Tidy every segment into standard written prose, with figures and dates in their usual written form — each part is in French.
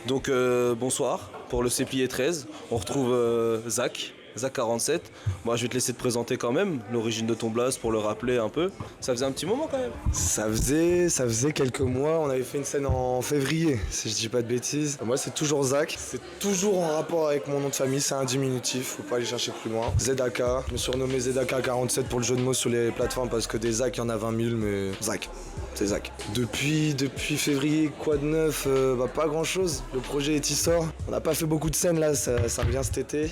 Donc bonsoir pour le Séplier 13. On retrouve Zach 47. Moi je vais te laisser te présenter quand même l'origine de ton blaze pour le rappeler un peu. Ça faisait un petit moment quand même. Ça faisait quelques mois, on avait fait une scène en février, si je dis pas de bêtises. Moi c'est toujours Zach, c'est toujours en rapport avec mon nom de famille, c'est un diminutif, faut pas aller chercher plus loin. ZAK, je me suis renommé ZAK 47 pour le jeu de mots sur les plateformes parce que des Zach il y en a 20 000, mais Zach. C'est Zach. Depuis février, quoi de neuf? Pas grand chose. Le projet est sort. On n'a pas fait beaucoup de scènes là, ça revient cet été.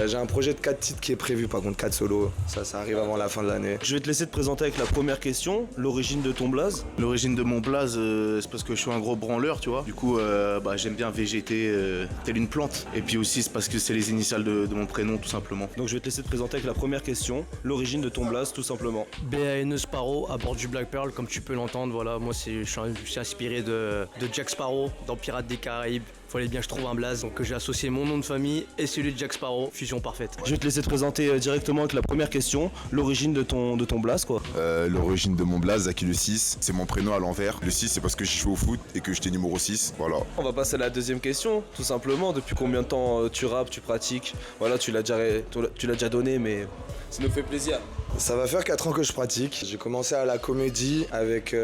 J'ai un projet de 4 titres qui est prévu, par contre 4 solos. Ça arrive avant la fin de l'année. Je vais te laisser te présenter avec la première question, l'origine de ton blaze. L'origine de mon blaze, c'est parce que je suis un gros branleur, tu vois. Du coup, j'aime bien végéter telle une plante. Et puis aussi, c'est parce que c'est les initiales de mon prénom, tout simplement. Donc je vais te laisser te présenter avec la première question, l'origine de ton blaze, tout simplement. BANE Sparrow à bord du Black Pearl, comme tu peux l'entendre. Voilà, moi je suis inspiré de Jack Sparrow dans Pirates des Caraïbes. Fallait bien que je trouve un blaze, donc j'ai associé mon nom de famille et celui de Jack Sparrow, fusion parfaite. Je vais te laisser te présenter directement avec la première question, l'origine de ton blaze quoi. L'origine de mon blaze, Zaki le 6, c'est mon prénom à l'envers. Le 6 c'est parce que j'ai joué au foot et que j'étais numéro 6, voilà. On va passer à la deuxième question, tout simplement. Depuis combien de temps tu rappes, tu pratiques? Voilà, tu l'as déjà donné, mais ça nous fait plaisir. Ça va faire 4 ans que je pratique. J'ai commencé à la comédie avec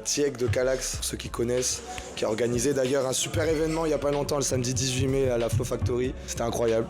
Tiek de Calax, pour ceux qui connaissent, qui a organisé d'ailleurs un super événement il n'y a pas longtemps, le samedi 18 mai à la Flow Factory. C'était incroyable.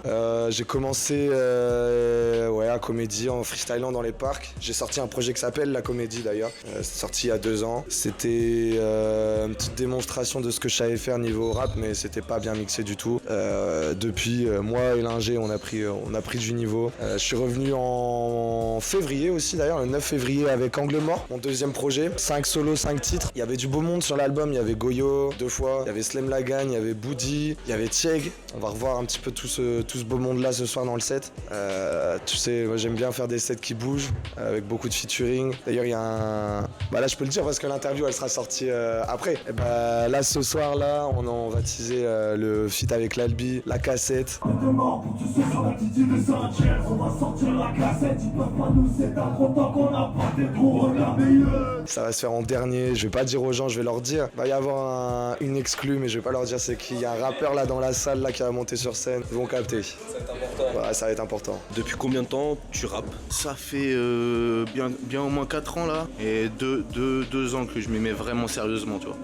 J'ai commencé à comédie en freestylant dans les parcs. J'ai sorti un projet qui s'appelle La Comédie d'ailleurs. C'est sorti il y a 2 ans. C'était une petite démonstration de ce que je savais faire niveau rap, mais c'était pas bien mixé du tout. Depuis, moi et l'ingé, on a pris du niveau. Je suis revenu en février aussi d'ailleurs, le 9 février avec Angle Mort, mon deuxième projet. 5 solos, 5 titres. Il y avait du beau monde sur l'album, il y avait Goyo 2 fois, il y avait Slem Lagagne, il y avait Boudi, il y avait Tieg. On va revoir un petit peu tout ce beau monde là ce soir dans le set. Tu sais, moi j'aime bien faire des sets qui bougent, avec beaucoup de featuring. D'ailleurs il y a un... là je peux le dire parce que l'interview elle sera sortie après. Et là ce soir là, on va teaser le feat avec l'Albi, la cassette. Ça va se faire en dernier, je vais pas dire aux gens, je vais leur dire. Il va y avoir une exclue, mais je vais pas leur dire c'est qui. Il y a un rappeur là dans la salle là qui va monter sur scène, ils vont capter. Ça va être important. Ouais, ça va être important. Depuis combien de temps tu rappes? Ça fait bien au moins 4 ans là, et 2 ans que je m'y mets vraiment sérieusement, tu vois.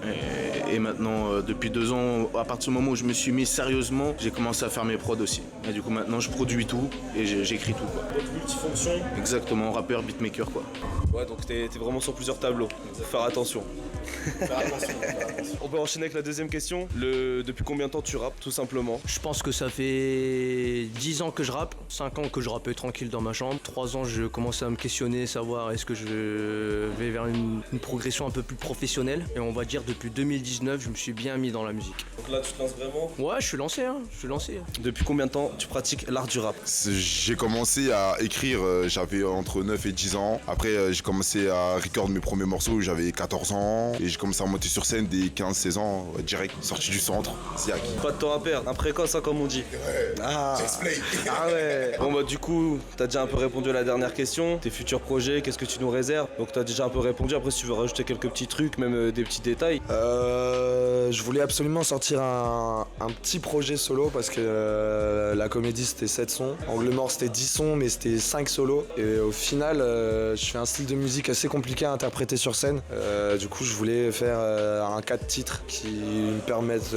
Et maintenant, depuis 2 ans, à partir du moment où je me suis mis sérieusement, j'ai commencé à faire mes prods aussi. Et du coup maintenant je produis tout et j'écris tout, quoi. Donc multifonction. Exactement, rappeur, beatmaker, quoi. Ouais, donc t'es vraiment sur plusieurs tableaux. Faut faire attention. On peut enchaîner avec la deuxième question. Depuis combien de temps tu rappes, tout simplement? Je pense que ça fait 10 ans que je rappe, 5 ans que je rappais tranquille dans ma chambre, 3 ans je commençais à me questionner, savoir est-ce que je vais vers une progression un peu plus professionnelle. Et on va dire depuis 2019, je me suis bien mis dans la musique. Donc là tu te lances vraiment? Ouais, je suis lancé. Depuis combien de temps tu pratiques l'art du rap? J'ai commencé à écrire, j'avais entre 9 et 10 ans. Après j'ai commencé à record mes premiers morceaux, j'avais 14 ans. Et j'ai commencé à monter sur scène dès 15-16 ans, direct, sorti du centre, Ziak. Pas de temps à perdre, un précoce hein, comme on dit. Ouais, ah ouais. Bon du coup, t'as déjà un peu répondu à la dernière question. Tes futurs projets, qu'est-ce que tu nous réserves? Donc t'as déjà un peu répondu, après si tu veux rajouter quelques petits trucs, même des petits détails. Je voulais absolument sortir un petit projet solo parce que la comédie c'était 7 sons. Angle Mort c'était 10 sons mais c'était 5 solos. Et au final, je fais un style de musique assez compliqué à interpréter sur scène. Du coup je voulais faire un 4 titres qui me permettent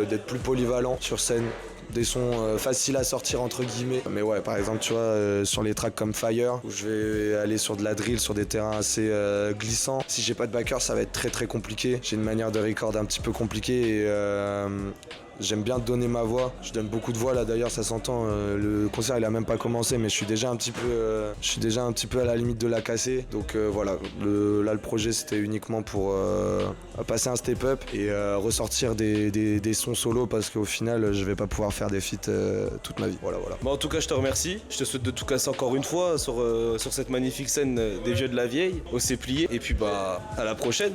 d'être plus polyvalent sur scène. Des sons faciles à sortir entre guillemets. Mais ouais, par exemple, tu vois, sur les tracks comme Fire, où je vais aller sur de la drill, sur des terrains assez glissants. Si j'ai pas de backer, ça va être très très compliqué. J'ai une manière de record un petit peu compliquée et j'aime bien donner ma voix. Je donne beaucoup de voix là d'ailleurs, ça s'entend. Le concert il a même pas commencé, mais je suis déjà un petit peu à la limite de la casser. Donc voilà, le projet c'était uniquement pour passer un step up et ressortir des sons solo parce qu'au final je vais pas pouvoir faire des feats toute ma vie. Voilà. Bon, en tout cas je te remercie. Je te souhaite de tout casser encore une fois sur cette magnifique scène des vieux de la vieille, au Séplier. Et puis à la prochaine.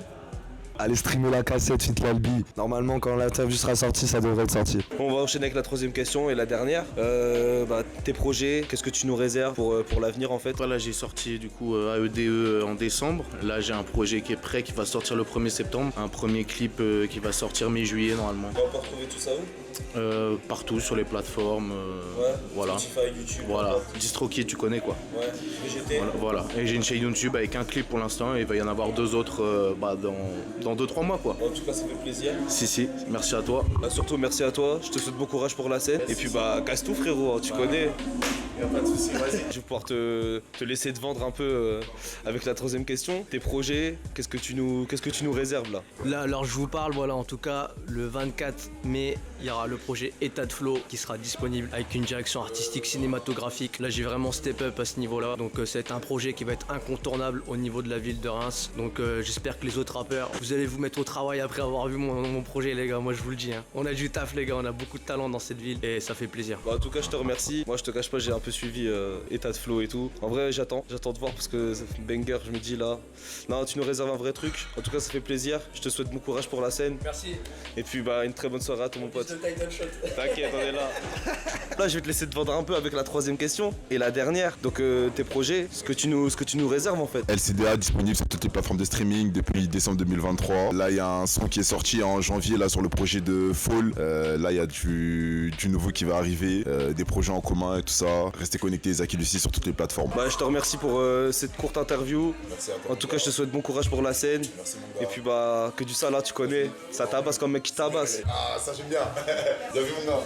allez streamer la cassette Fit Lalbi. Normalement, quand l'interview sera sortie, ça devrait être sorti. On va enchaîner avec la troisième question et la dernière. Tes projets, qu'est-ce que tu nous réserves pour l'avenir en fait? Voilà, j'ai sorti du coup AEDE en décembre. Là, j'ai un projet qui est prêt, qui va sortir le 1er septembre. Un premier clip qui va sortir mi-juillet normalement. On peut retrouver tout ça où? Partout sur les plateformes. Voilà. Spotify, YouTube. Voilà. DistroKid, tu connais quoi. Ouais. VGT. Voilà. Et j'ai une chaîne YouTube avec un clip pour l'instant et il va y en avoir 2 autres dans 2-3 mois quoi. En tout cas, ça fait plaisir. Si, merci à toi. Surtout merci à toi. Je te souhaite bon courage pour la scène. Et puis casse tout frérot, hein, tu connais. Y'a pas de soucis, vas-y. Je vais pouvoir te laisser te vendre un peu avec la troisième question. Tes projets, qu'est-ce que tu nous réserves là? Là, alors je vous parle, voilà, en tout cas, le 24 mai, il y aura le projet État de Flow qui sera disponible avec une direction artistique cinématographique. Là, j'ai vraiment step up à ce niveau-là. Donc, c'est un projet qui va être incontournable au niveau de la ville de Reims. Donc, j'espère que les autres rappeurs, vous allez vous mettre au travail après avoir vu mon projet, les gars. Moi, je vous le dis, hein. On a du taf, les gars. On a beaucoup de talent dans cette ville et ça fait plaisir. En tout cas, je te remercie. Moi, je te cache pas, j'ai un peu suivi État de Flow et tout. En vrai, j'attends de voir parce que ça fait banger. Je me dis là, non, tu nous réserves un vrai truc. En tout cas, ça fait plaisir. Je te souhaite bon courage pour la scène. Merci. Et puis, une très bonne soirée à toi, mon pote. T'inquiète, on est là. Là, je vais te laisser te vendre un peu avec la troisième question et la dernière. Donc, tes projets, ce que tu nous réserves en fait. LCDA disponible sur toutes les plateformes de streaming depuis décembre 2023. Là, il y a un son qui est sorti en janvier là sur le projet de Fall. Là, il y a du nouveau qui va arriver, des projets en commun et tout ça. Restez connectés, Zaki Lucie sur toutes les plateformes. Je te remercie pour cette courte interview. Merci à toi. En tout cas, je te souhaite bon courage pour la scène. Merci, mon gars. Et puis, que du ça là, tu connais. Ça tabasse comme mec qui tabasse. Ah, ça j'aime bien. Bien vu, mon gars.